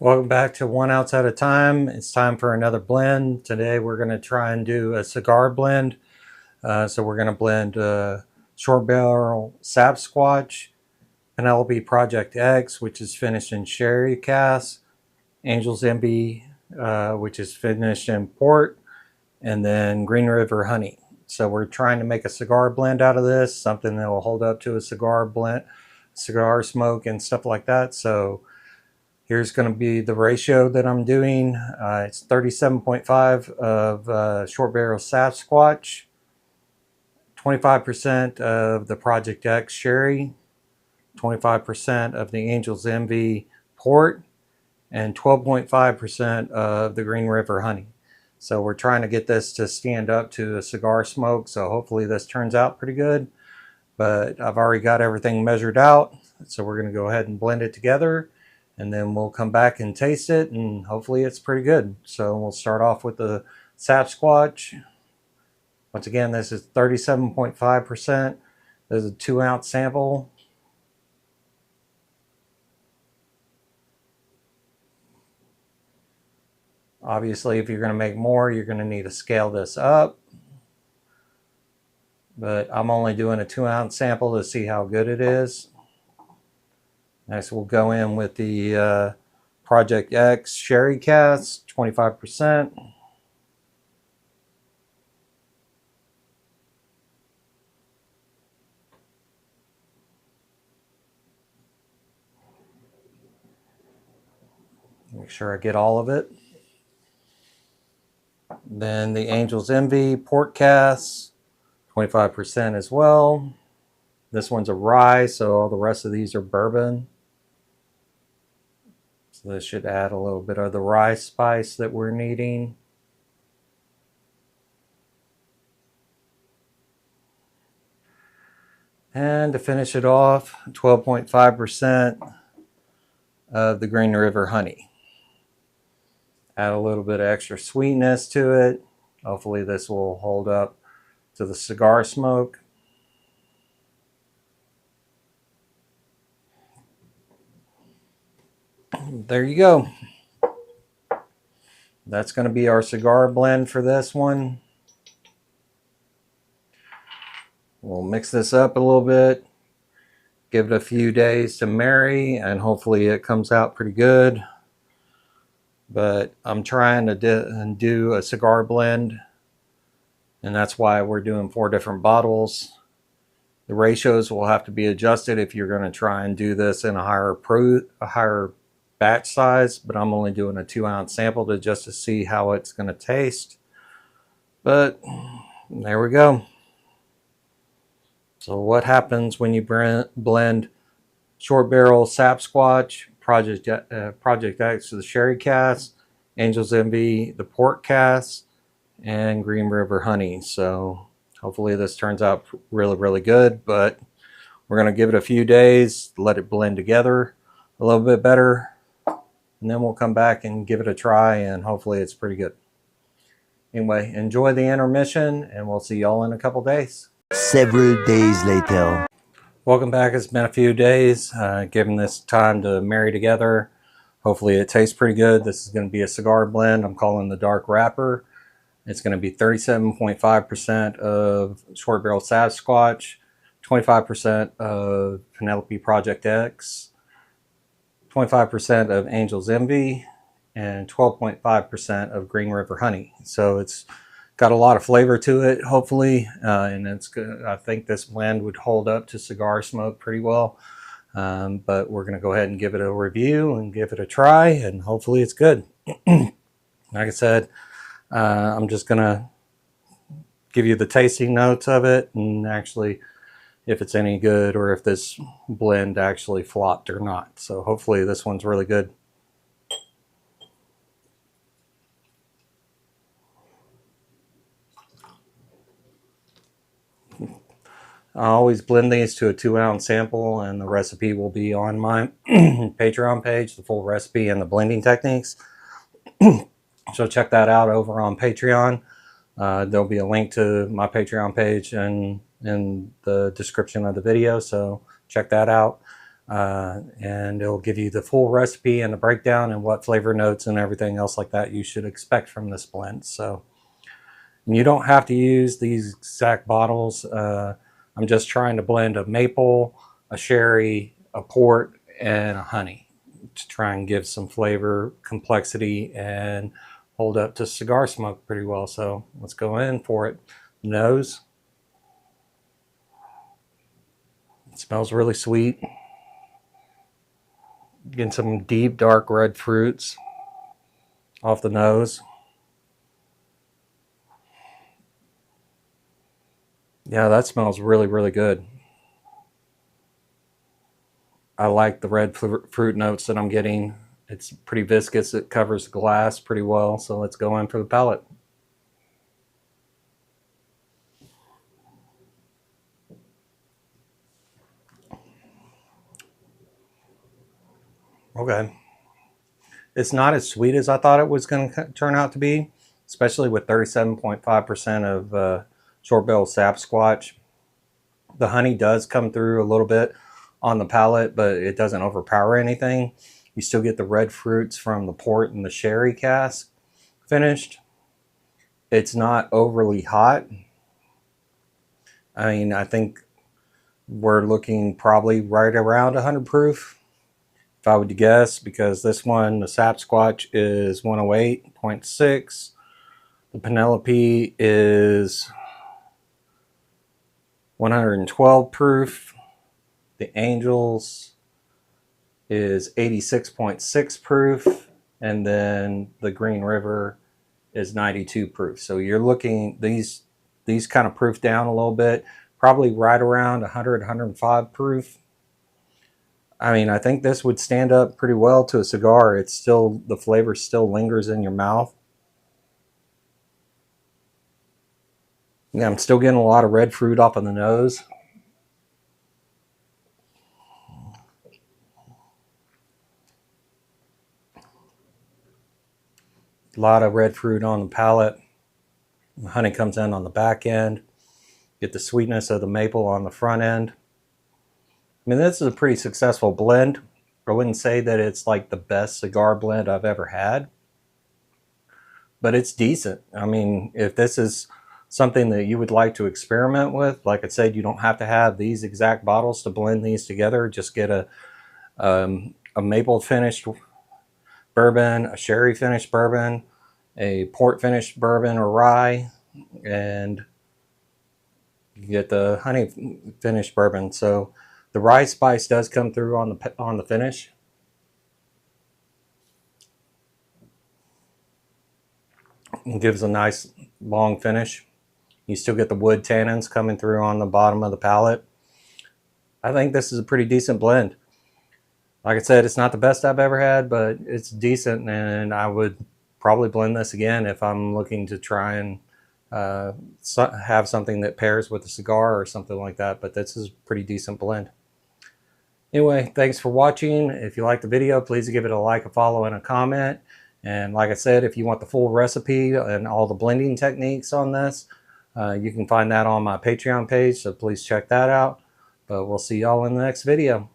Welcome back to 1 ounce at a time. It's time for another blend. Today we're going to try and do a cigar blend. So we're going to blend Short Barrel Sasquatch, Penelope Project X, which is finished in sherry cask, Angel's Envy, which is finished in port, and then Green River Honey. So we're trying to make a cigar blend out of this, something that will hold up to a cigar blend, cigar smoke and stuff like that. So here's going to be the ratio that I'm doing. It's 37.5 of Short Barrel Sasquatch, 25% of the Project X Sherry, 25% of the Angel's Envy Port, and 12.5% of the Green River Honey. So we're trying to get this to stand up to a cigar smoke, so hopefully this turns out pretty good. But I've already got everything measured out, so we're going to go ahead and blend it together. And then we'll come back and taste it, and hopefully it's pretty good. So we'll start off with the Sasquatch. Once again, this is 37.5%. This is a 2 ounce sample. Obviously, if you're going to make more, you're going to need to scale this up. But I'm only doing a 2 ounce sample to see how good it is. Next, we'll go in with the Project X Sherry Cask, 25%. Make sure I get all of it. Then the Angel's Envy Port Cask, 25% as well. This one's a rye, so all the rest of these are bourbon. So this should add a little bit of the rye spice that we're needing. And to finish it off, 12.5% of the Green River Honey. Add a little bit of extra sweetness to it. Hopefully this will hold up to the cigar smoke. There you go. That's going to be our cigar blend for this one. We'll mix this up a little bit, give it a few days to marry, and hopefully it comes out pretty good. But I'm trying to do a cigar blend, and that's why we're doing 4 different bottles. The ratios will have to be adjusted if you're going to try and do this in a higher batch size, but I'm only doing a 2 ounce sample just to see how it's going to taste. But there we go. So what happens when you blend Short Barrel Sasquatch, Project X, the Sherry Cask, Angel's Envy, the Port Cask, and Green River Honey. So hopefully this turns out really, really good, but we're going to give it a few days, let it blend together a little bit better, and then we'll come back and give it a try, and hopefully it's pretty good. Anyway, enjoy the intermission, and we'll see y'all in a couple days. Several days later. Welcome back. It's been a few days, giving this time to marry together. Hopefully it tastes pretty good. This is going to be a cigar blend. I'm calling the Dark Wrapper. It's going to be 37.5% of Short Barrel Sasquatch, 25% of Penelope Project X, 25% of Angel's Envy, and 12.5% of Green River Honey. So it's got a lot of flavor to it, hopefully, and it's good. I think this blend would hold up to cigar smoke pretty well. But we're going to go ahead and give it a review and give it a try, and hopefully it's good. Like I said, I'm just going to give you the tasting notes of it, and actually if it's any good or if this blend actually flopped or not. So hopefully this one's really good. I always blend these to a 2 ounce sample, and the recipe will be on my Patreon page, the full recipe and the blending techniques. So check that out over on Patreon. There'll be a link to my Patreon page in the description of the video, so check that out. and it'll give you the full recipe and the breakdown and what flavor notes and everything else like that you should expect from this blend. So you don't have to use these exact bottles. I'm just trying to blend a maple, a sherry, a port, and a honey to try and give some flavor, complexity, and hold up to cigar smoke pretty well. So let's go in for it. Nose. It smells really sweet. Getting some deep dark red fruits off the nose. Yeah, that smells really, really good. I like the red fruit notes that I'm getting. It's pretty viscous. It covers the glass pretty well. So let's go in for the palate. Okay. It's not as sweet as I thought it was going to turn out to be, especially with 37.5% of short barrel sap squash. The honey does come through a little bit on the palate, but it doesn't overpower anything. You still get the red fruits from the port and the sherry cask finished. It's not overly hot. I mean, I think we're looking probably right around 100 proof, if I would guess, because this one, the sap squash, is 108.6. The Penelope is 112 proof. The Angels is 86.6 proof. And then the Green River is 92 proof. So you're looking, these kind of proof down a little bit, probably right around 100, 105 proof. I mean, I think this would stand up pretty well to a cigar. It's still, the flavor still lingers in your mouth. Yeah, I'm still getting a lot of red fruit off of the nose. A lot of red fruit on the palate. The honey comes in on the back end. Get the sweetness of the maple on the front end. I mean, this is a pretty successful blend. I wouldn't say that it's like the best cigar blend I've ever had, but it's decent. I mean, if this is something that you would like to experiment with, like I said, you don't have to have these exact bottles to blend these together. Just get a maple finished bourbon, a sherry finished bourbon, a port finished bourbon or rye, and you get the honey finished bourbon. So the rye spice does come through on the finish. It gives a nice long finish. You still get the wood tannins coming through on the bottom of the palate. I think this is a pretty decent blend. Like I said, it's not the best I've ever had, but it's decent, and I would probably blend this again if I'm looking to try and have something that pairs with a cigar or something like that. But this is a pretty decent blend. Anyway, thanks for watching. If you liked the video, please give it a like, a follow, and a comment. And like I said, if you want the full recipe and all the blending techniques on this, you can find that on my Patreon page, so please check that out. But we'll see y'all in the next video.